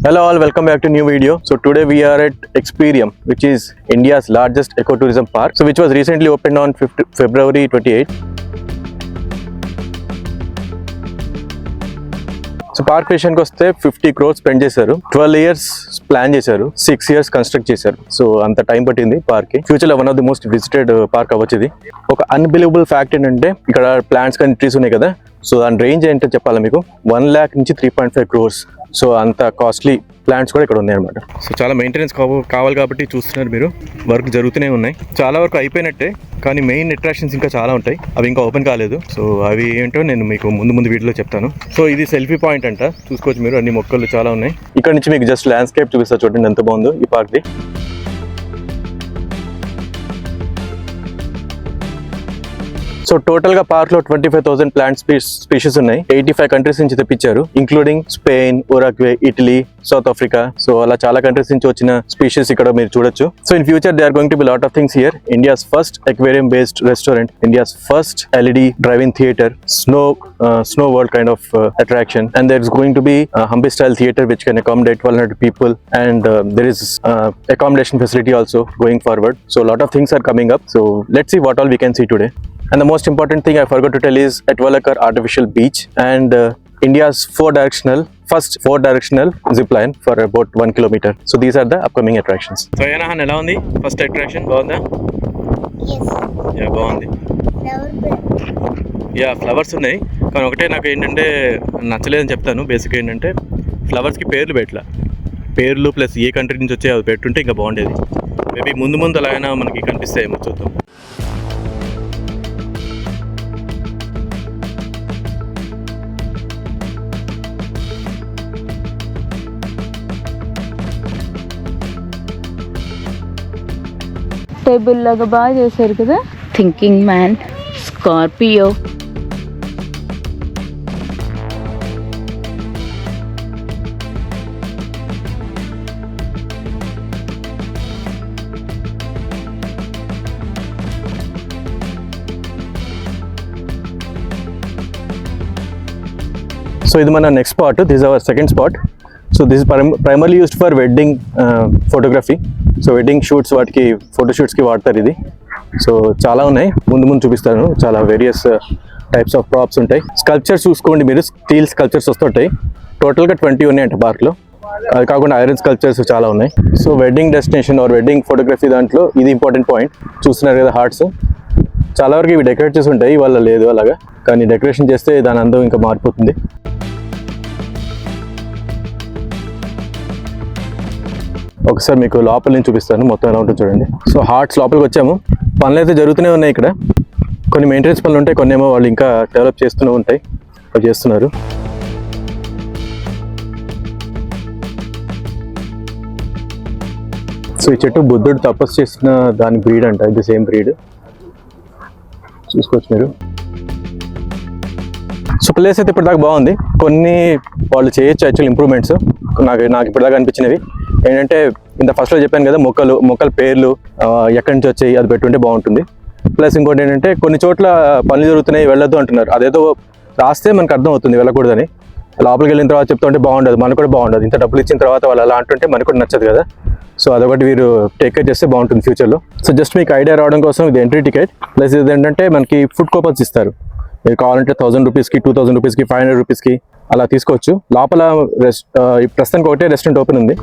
Hello all, welcome back to new video. So today we are at Experium, which is India's largest ecotourism park, so which was recently opened on February 28th. So park విషయానికి వస్తే 50 crores spend చేశారు, 12 years plan చేశారు, 6 years construct చేశారు. So అంత time పట్టింది park కి. Future లో one of the most visited park అవ్వచ్చు ఇది. ఒక అన్బిలీవబుల్ ఫ్యాక్ట్ ఏంటంటే ఇక్కడ ప్లాంట్స్ కానీ ట్రీస్ ఉన్నాయి కదా, సో దాని రేంజ్ ఏంటో చెప్పాలి మీకు. 1 lakh నుంచి 3.5 crores. సో అంత కాస్ట్లీ ప్లాంట్స్ కూడా ఇక్కడ ఉన్నాయి అనమాట. సో చాలా మెయింటెనెన్స్ కావాలి కాబట్టి చూస్తున్నారు మీరు, వర్క్ జరుగుతూనే ఉన్నాయి. చాలా వరకు అయిపోయినట్టే, కానీ మెయిన్ అట్రాక్షన్స్ ఇంకా చాలా ఉంటాయి, అవి ఇంకా ఓపెన్ కాలేదు. సో అవి ఏంటో నేను మీకు ముందు వీడియోలో చెప్తాను. సో ఇది సెల్ఫీ పాయింట్ అంట, చూసుకోవచ్చు మీరు, అన్ని మొక్కలు చాలా ఉన్నాయి. ఇక్కడ నుంచి మీకు జస్ట్ ల్యాండ్స్కేప్ చూపిస్తా, చూడండి ఎంత బాగుందో ఈ పార్క్ది. సో టోటల్ గా పార్క్ లో 25,000 ప్లాంట్ స్పీషీస్ ఉన్నాయి. 85 కంట్రీస్ నుంచి తెప్పించారు, including Spain, Uruguay, Italy, South Africa. So అలా చాలా కంట్రీస్ నుంచి వచ్చిన స్పీషీస్ ఇక్కడ మీరు చూడొచ్చు. So in future they are going to be lot of things here. India's first aquarium based restaurant, India's first LED drive-in theater, snow world kind of attraction, and there is going to be a Hampi style theater which can accommodate 1,200 people, and there is accommodation facility also going forward. So a lot of things are coming up. So let's see what all we can see today. And the most important thing I forgot to tell is Atwalakar Artificial Beach and India's first four directional zip line for about 1 kilometer. So these are the upcoming attractions. So Yanahan, ఎలా ఉంది first attraction? బాగుందా? yes yeah బాగుంది. Yeah flowers ఉన్నాయి, కానీ ఒకటే నాకు ఏంటంటే నచ్చలేదని చెప్తాను. బేసిక్ ఏంటంటే ఫ్లవర్స్కి పేర్లు పెట్టలా, పేర్లు ప్లస్ ఏ కంట్రీ నుంచి వచ్చే అవి పెట్టుంటే ఇంకా బాగుండేది. మేబీ ముందు అలాగైనా మనకి కనిపిస్తాయేమో, చూద్దాం. టేబుల్ లాగా బాగా చేశారు కదా. థింకింగ్ మ్యాన్, స్కార్పియో, సో ఇది మన next spot. This our second spot. So this is primarily used for wedding photography. So wedding shoots, వాటికి ఫోటోషూట్స్కి వాడతారు ఇది. సో చాలా ఉన్నాయి, ముందు చూపిస్తాను. చాలా వేరియస్ టైప్స్ ఆఫ్ ప్రాప్స్ ఉంటాయి. స్కల్ప్చర్స్ చూసుకోండి మీరు, స్టీల్ స్కల్ప్చర్స్ వస్తుంటాయి. టోటల్గా 20 ఉన్నాయంట పార్క్లో. అది కాకుండా ఐరన్ స్కల్ప్చర్స్ చాలా ఉన్నాయి. So wedding destination or wedding photography దాంట్లో ఇది ఇంపార్టెంట్ పాయింట్. చూస్తున్నారు కదా హార్ట్స్, చాలా వరకు ఇవి డెకరేట్ చేసి ఉంటాయి, ఇవాళ లేదు అలాగా, కానీ డెకరేషన్ చేస్తే దాని అందం ఇంకా మారిపోతుంది. ఒకసారి మీకు లోపల నుంచి చూపిస్తాను మొత్తం ఎలా ఉంటుంది చూడండి. సో హార్ట్స్ లోపలికి వచ్చాము. పనులు అయితే జరుగుతూనే ఉన్నాయి ఇక్కడ. కొన్ని మెయింటెనెన్స్ పనులు ఉంటాయి, కొన్ని ఏమో వాళ్ళు ఇంకా డెవలప్ చేస్తూనే ఉంటాయి, అవి చేస్తున్నారు. సో ఈ చెట్టు బుద్ధుడు తపస్సు చేసిన దాని బ్రీడ్ అంట, ఇది సేమ్ బ్రీడ్. చూసుకోవచ్చు మీరు. సో ప్లేస్ అయితే ఇప్పటిదాకా బాగుంది. కొన్ని వాళ్ళు చేయొచ్చు యాక్చువల్ ఇంప్రూవ్మెంట్స్. నాకు ఇప్పటిదాకా అనిపించినవి ఏంటంటే, ఇంత ఫస్ట్లో చెప్పాను కదా, మొక్కల పేర్లు ఎక్కడి నుంచి వచ్చాయి అది పెట్టుంటే బాగుంటుంది. ప్లస్ ఇంకోటి ఏంటంటే, కొన్ని చోట్ల పనులు జరుగుతున్నాయి వెళ్ళొద్దు అంటున్నారు. అదేదో రాస్తే మనకు అర్థం అవుతుంది వెళ్ళకూడదని. లోపలికి వెళ్ళిన తర్వాత చెప్తుంటే బాగుండదు, మనకు కూడా బాగుండదు. ఇంత డబ్బులు ఇచ్చిన తర్వాత వాళ్ళు అలా అంటుంటే మనకు కూడా నచ్చదు కదా. సో అదొకటి వీరు టేక్ కేర్ చేస్తే బాగుంటుంది ఫ్యూచర్లో. సో జస్ట్ మీకు ఐడియా రావడం కోసం ఇది ఎంట్రీ టికెట్. ప్లస్ ఇది ఏంటంటే మనకి ఫుడ్ కూపన్స్ ఇస్తారు. మీరు కావాలంటే 1,000 రూపీస్కి, 2,000 రూపీస్కి, 500 రూపీస్కి అలా తీసుకోవచ్చు. లోపల ప్రస్తుతానికి ఒకటే రెస్టారెంట్ ఓపెన్ ఉంది.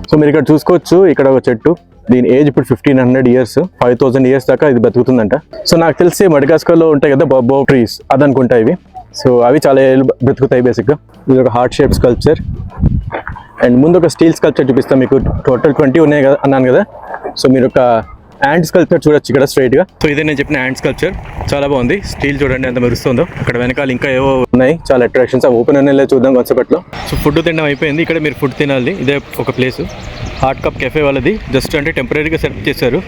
సో మీరు ఇక్కడ చూసుకోవచ్చు, ఇక్కడ ఒక చెట్టు, దీని ఏజ్ ఇప్పుడు 1,500 years, 5,000 years దాకా ఇది బతుకుతుందంట. సో నాకు తెలిసి మడగాస్కర్లో ఉంటాయి కదా బొబ్బో ట్రీస్, అదనుకుంటా ఇవి. సో అవి చాలా ఏళ్ళు బ్రతుకుతాయి బేసిక్గా. ఇది ఒక హార్ట్ షేప్ స్కల్ప్చర్. అండ్ ముందు ఒక స్టీల్ స్కల్ప్చర్ చూపిస్తాను మీకు. టోటల్ 20 ఉన్నాయి కదా అన్నాను కదా. సో మీరు ఒక యాంట్ స్కల్ప్చర్ చూడొచ్చు ఇక్కడ స్ట్రైట్గా. సో ఇదే నేను చెప్పిన యాంట్ స్కల్ప్చర్, చాలా బాగుంది. స్టీల్ చూడండి ఎంత మెరుస్తుందో. అక్కడ వెనకాల ఇంకా ఏవో ఉన్నాయి చాలా అట్రాక్షన్స్, ఓపెన్ అనేలా చూద్దాం కొంచెంసేపట్లో. సో ఫుడ్ తినడం అయిపోయింది, ఇక్కడ మీరు ఫుడ్ తినాలి. ఇదే ఒక ప్లేస్, హాట్ కప్ కెఫే వాళ్ళది. జస్ట్ అంటే టెంపరీగా సెట్ చేశారు.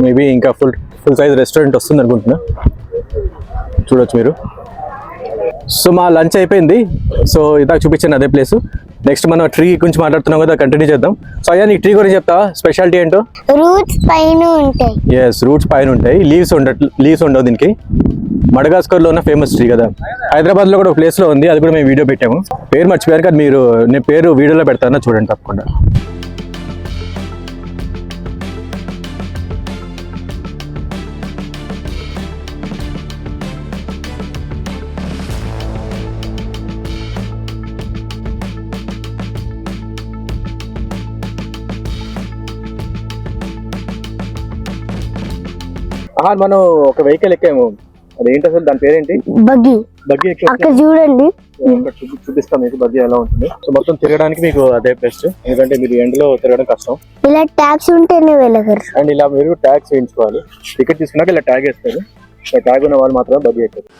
మేబీ ఇంకా ఫుల్ సైజ్ రెస్టారెంట్ వస్తుంది అనుకుంటున్నా, చూడొచ్చు మీరు. సో మా లంచ్ అయిపోయింది. సో ఇదాక చూపించాను అదే ప్లేస్. నెక్స్ట్ మనం ట్రీ గురించి మాట్లాడుతున్నాం కదా, కంటిన్యూ చేద్దాం. సో అయ్యా, నీకు ట్రీ గురించి చెప్తావా, స్పెషాలిటీ ఏంటో? రూట్స్ పైన ఉంటాయి. ఎస్, రూట్స్ పైన ఉంటాయి, లీవ్స్ ఉండవు దీనికి. మడగాస్కర్లో ఉన్న ఫేమస్ ట్రీ కదా. హైదరాబాద్లో కూడా ఒక ప్లేస్లో ఉంది, అది కూడా మేము వీడియో పెట్టాము. పేరు మర్చిపోయారు కదా మీరు, నేను పేరు వీడియోలో పెడతాను చూడండి తప్పకుండా. మనం ఒక వెహికల్ ఎక్కాము, అదేంటి అసలు, దాని పేరేంటి? బగ్గి. బగ్గి అక్కడ చూడండి, చూపిస్తాం మీకు బగ్గి ఎలా ఉంటుంది. సో మొత్తం తిరగడానికి మీకు అదే బెస్ట్, ఎందుకంటే మీరు ఎండలో తిరగడం కష్టం. ఇలా ట్యాక్స్ ఉంటేనే వెళ్ళగలరు. అండ్ ఇలా మీరు ట్యాగ్స్ వేయించుకోవాలి. టికెట్ తీసుకున్నాక ఇలా ట్యాగ్ వేస్తారు, ట్యాగ్ ఉన్న వాళ్ళు మాత్రమే బగ్గి ఎక్కుతారు.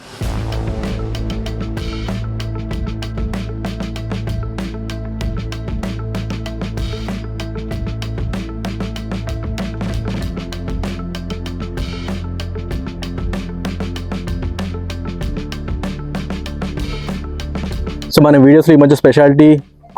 సో మన వీడియోస్లో ఈ మధ్య స్పెషాలిటీ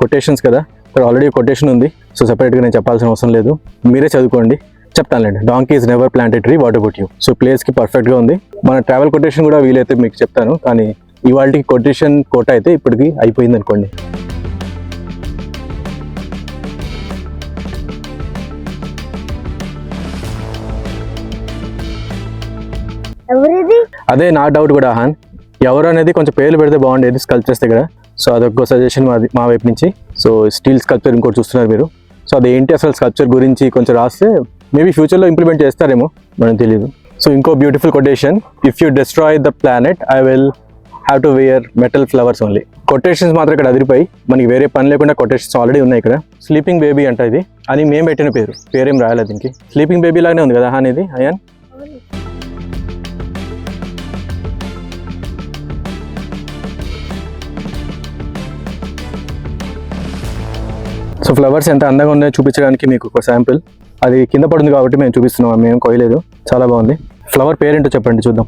కొటేషన్స్ కదా, ఇక్కడ ఆల్రెడీ కొటేషన్ ఉంది, సో సెపరేట్గా నేను చెప్పాల్సిన అవసరం లేదు, మీరే చదువుకోండి. చెప్తానులేండి. Donkey is never planted tree, what about you? So ప్లేస్కి పర్ఫెక్ట్గా ఉంది. మన ట్రావెల్ కొటేషన్ కూడా వీలైతే మీకు చెప్తాను, కానీ ఇవాళకి కొటేషన్ కోట అయితే ఇప్పటికి అయిపోయింది అనుకోండి. ఎవరిది? అదే నా డౌట్ కూడా హాన్, ఎవరు అనేది కొంచెం పేర్లు పెడితే బాగుండేది స్కల్ప్చర్స్ దగ్గర. సో అదొక సజెషన్ మా వైపు నుంచి. సో స్టీల్ స్కల్ప్చర్ ఇంకోటి చూస్తున్నారు మీరు, సో అదేంటి అసలు స్కల్ప్చర్ గురించి కొంచెం రాస్తే మేబీ ఫ్యూచర్లో ఇంప్లిమెంట్ చేస్తారేమో, మనకు తెలియదు. సో ఇంకో beautiful quotation, if you destroy the planet I will have to wear metal flowers only. Quotations మాత్రం ఇక్కడ అదిరిపోయి, మనకి వేరే పని లేకుండా కొటేషన్స్ ఆల్రెడీ ఉన్నాయి ఇక్కడ. స్లీపింగ్ బేబీ అంట ఇది, అని మేము పెట్టిన పేరేం రాయలేదు దీనికి. స్లీపింగ్ బేబీ లాగానే ఉంది కదా హాన్ ఇది, అయాన్? సో ఫ్లవర్స్ ఎంత అందంగా ఉన్నాయో చూపించడానికి మీకు ఒక శాంపిల్. అది కింద పడుతుంది కాబట్టి మేము చూపిస్తున్నాం, మేము కోయలేదు. చాలా బాగుంది. ఫ్లవర్ పేరేంటో చెప్పండి చూద్దాం.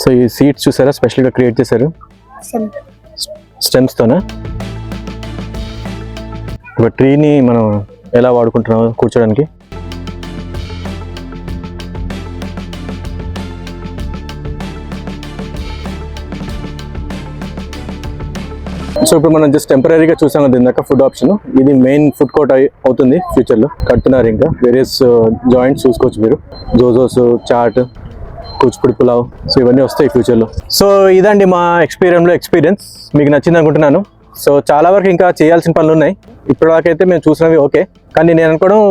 సో ఈ సీడ్స్ చూసారా, స్పెషల్గా క్రియేట్ చేశారు స్టెమ్స్తోనా. ఒక ట్రీని మనం ఎలా వాడుకుంటున్నాం కూర్చోడానికి. సో ఇప్పుడు మనం జస్ట్ టెంపరీగా చూసాం కదా ఇందాక ఫుడ్ ఆప్షన్, ఇది మెయిన్ ఫుడ్ కోర్ట్ అవుతుంది ఫ్యూచర్లో. కడుతున్నారు ఇంకా వేరియస్ జాయింట్స్ చూసుకోవచ్చు మీరు, జోజోస్, చాట్, కూచిపూడి పులావ్, సో ఇవన్నీ వస్తాయి ఫ్యూచర్లో. సో ఇదండి మా ఎక్స్పీరియన్స్, మీకు నచ్చింది అనుకుంటున్నాను. సో చాలా వరకు ఇంకా చేయాల్సిన పనులు ఉన్నాయి. ఇప్పటిదాకైతే మేము చూసినవి ఓకే, కానీ నేను అనుకోవడం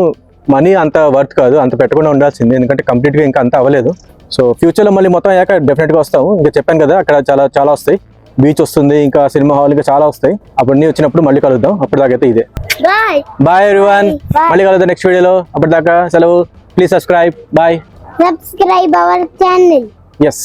మనీ అంత వర్త్ కాదు, అంత పెట్టకుండా ఉండాల్సింది, ఎందుకంటే కంప్లీట్గా ఇంకా అంత అవ్వలేదు. సో ఫ్యూచర్లో మళ్ళీ మొత్తం అయ్యాక డెఫినెట్గా వస్తాము. ఇంకా చెప్పాను కదా అక్కడ చాలా వస్తాయి, బీచ్ వస్తుంది, ఇంకా సినిమా హాల్, ఇంకా చాలా వస్తాయి. అప్పుడు వచ్చినప్పుడు మళ్ళీ కలుద్దాం. అప్పటిదాకైతే ఇదే బాయ్ ఎవ్రీవన్, మళ్ళీ కలుద్దాం నెక్స్ట్ వీడియోలో. అప్పటిదాకా సెలవు. Please subscribe. Bye. Subscribe our channel. Yes.